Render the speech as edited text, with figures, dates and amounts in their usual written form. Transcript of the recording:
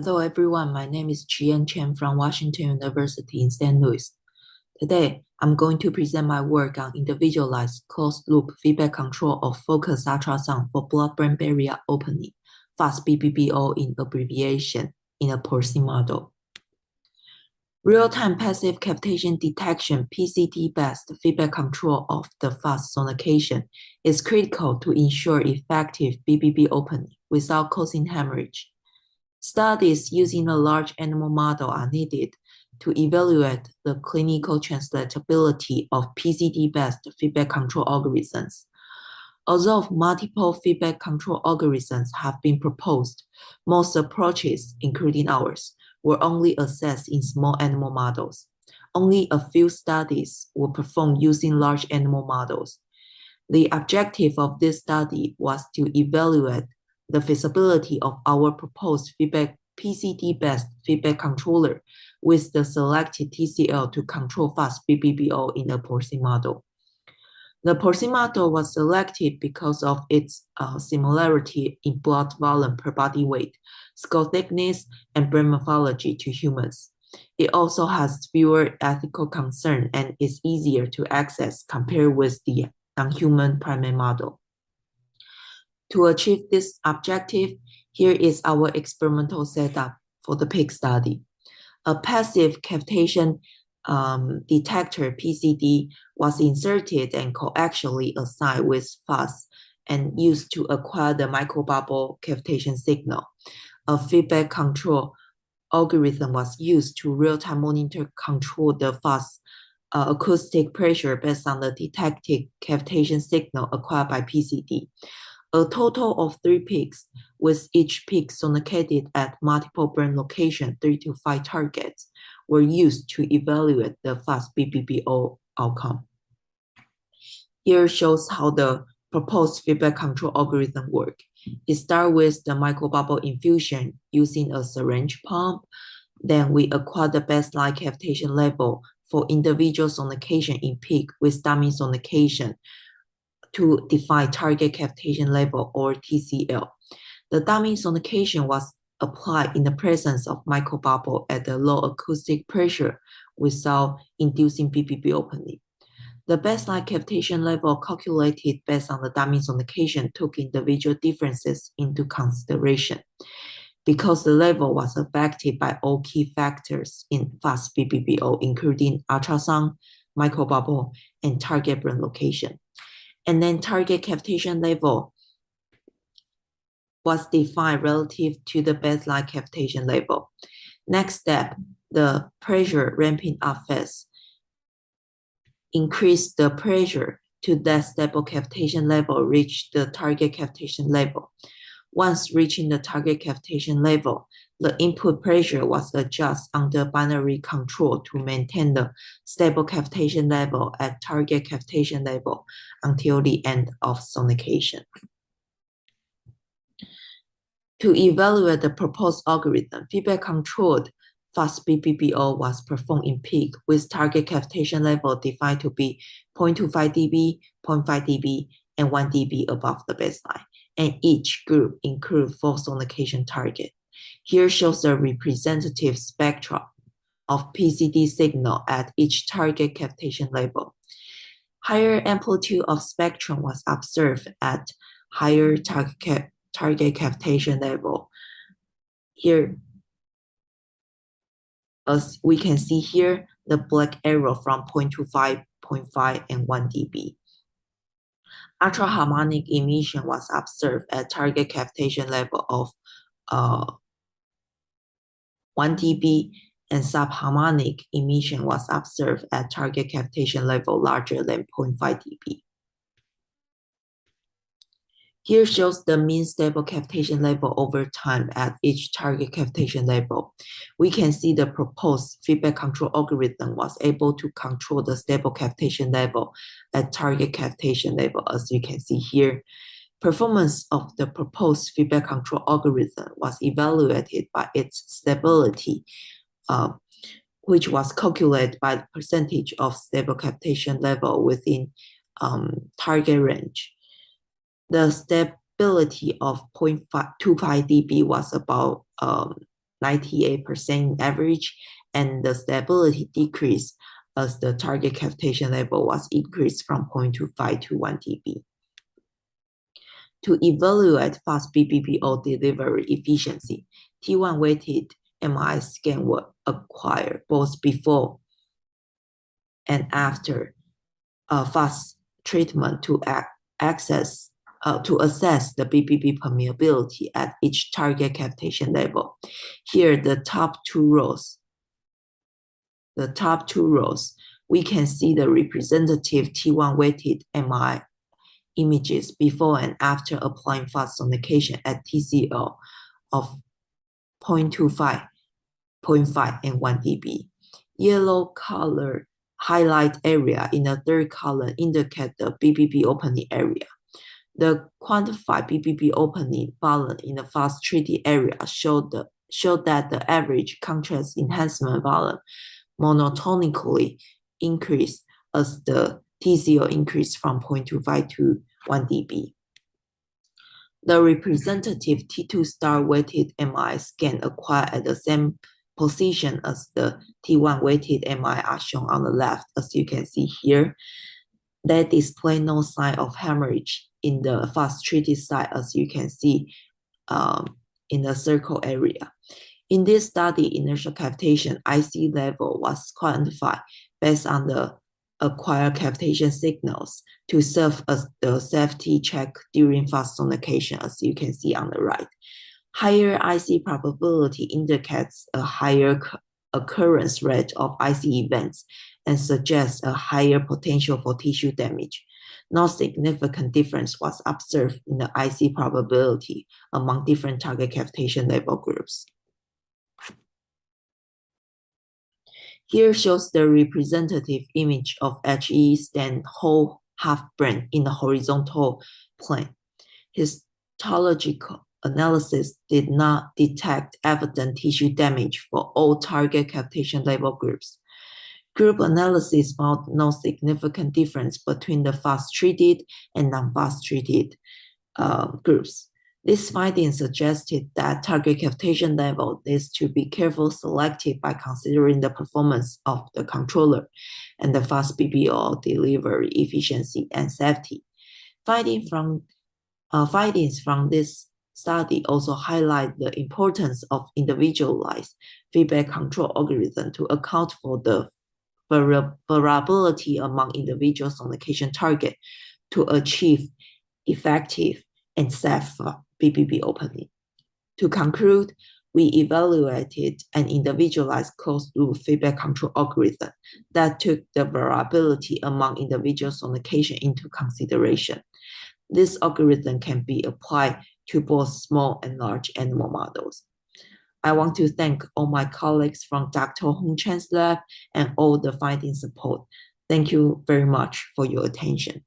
Hello everyone, my name is Chien from Washington University in St. Louis. Today, I'm going to present my work on individualized closed-loop feedback control of focused ultrasound for blood-brain barrier opening, fast BBBO in abbreviation, in a porcine model. Real-time passive cavitation detection PCT-based feedback control of the fast sonication is critical to ensure effective BBB opening without causing hemorrhage. Studies using a large animal model are needed to evaluate the clinical translatability of PCT-based feedback control algorithms. Although multiple feedback control algorithms have been proposed, most approaches, including ours, were only assessed in small animal models. Only a few studies were performed using large animal models. The objective of this study was to evaluate the feasibility of our proposed PCT-based feedback controller with the selected TCL to control fast BBBO in a porcine model. The porcine model was selected because of its similarity in blood volume per body weight, skull thickness, and brain morphology to humans. It also has fewer ethical concerns and is easier to access compared with the non-human primate model. To achieve this objective, here is our experimental setup for the pig study. A passive cavitation detector PCD was inserted and coaxially assigned with FAS and used to acquire the microbubble cavitation signal. A feedback control algorithm was used to real-time monitor control the FAS acoustic pressure based on the detected cavitation signal acquired by PCD. A total of 3 pigs, with each pig sonicated at multiple brain locations, 3 to 5 targets, were used to evaluate the fast BBBO outcome. Here shows how the proposed feedback control algorithm works. It starts with the microbubble infusion using a syringe pump. Then we acquire the baseline cavitation level for individual sonication in pig with dummy sonication to define target cavitation level or TCL. The dummy sonication was applied in the presence of microbubble at a low acoustic pressure without inducing BBB opening. The baseline cavitation level calculated based on the dummy sonication took individual differences into consideration because the level was affected by all key factors in fast BBBO, including ultrasound, microbubble, and target brain location. And then target cavitation level was defined relative to the baseline cavitation level. Next step, the pressure ramping up phase. Increase the pressure to that stable cavitation level reach the target cavitation level. Once reaching the target cavitation level, the input pressure was adjusted under binary control to maintain the stable cavitation level at target cavitation level until the end of sonication. To evaluate the proposed algorithm, feedback controlled fast BBBO was performed in pig with target cavitation level defined to be 0.25 dB, 0.5 dB, and 1 dB above the baseline, and each group include 4 sonication target. Here shows the representative spectrum of PCD signal at each target cavitation level. Higher amplitude of spectrum was observed at higher target cavitation level. Here, as we can see here, the black arrow from 0.25, 0.5, and 1 dB. Ultraharmonic emission was observed at target cavitation level of 1 dB, and subharmonic emission was observed at target cavitation level larger than 0.5 dB. Here shows the mean stable cavitation level over time at each target cavitation level. We can see the proposed feedback control algorithm was able to control the stable cavitation level at target cavitation level, as you can see here. Performance of the proposed feedback control algorithm was evaluated by its stability, which was calculated by the percentage of stable cavitation level within target range. The stability of 0.25 dB was about 98% average, and the stability decreased as the target cavitation level was increased from 0.25 to 1 dB. To evaluate fast BBBO delivery efficiency, T1 weighted MRI scan were acquired both before and after fast treatment to assess the BBB permeability at each target cavitation level. Here, the top two rows, we can see the representative T1 weighted MRI images before and after applying fast sonication at TCL of 0.25, 0.5, and 1 dB. Yellow color highlight area in the third column indicate the BBB opening area. The quantified BBB opening volume in the fast treated area showed that the average contrast enhancement volume monotonically increased as the TCO increased from 0.25 to 1 dB. The representative T2 star weighted MRI scan acquired at the same position as the T1 weighted MRI are shown on the left, as you can see here. They display no sign of hemorrhage in the fast treated site, as you can see in the circle area. In this study, inertial cavitation IC level was quantified based on the acquired cavitation signals to serve as the safety check during fast sonication, as you can see on the right. Higher IC probability indicates a higher occurrence rate of IC events and suggests a higher potential for tissue damage. No significant difference was observed in the IC probability among different target cavitation level groups. Here shows the representative image of HE stent whole half brain in the horizontal plane. Histological analysis did not detect evident tissue damage for all target cavitation level groups. Group analysis found no significant difference between the fast-treated and non-fast treated groups. This finding suggested that target cavitation level needs to be carefully selected by considering the performance of the controller and the fast BBO delivery efficiency and safety. Findings from this study also highlight the importance of individualized feedback control algorithm to account for the variability among individual sonication target to achieve effective and safe BBB opening. To conclude, we evaluated an individualized closed-loop feedback control algorithm that took the variability among individual sonication into consideration. This algorithm can be applied to both small and large animal models. I want to thank all my colleagues from Dr. Hong Chan's lab and all the finding support. Thank you very much for your attention.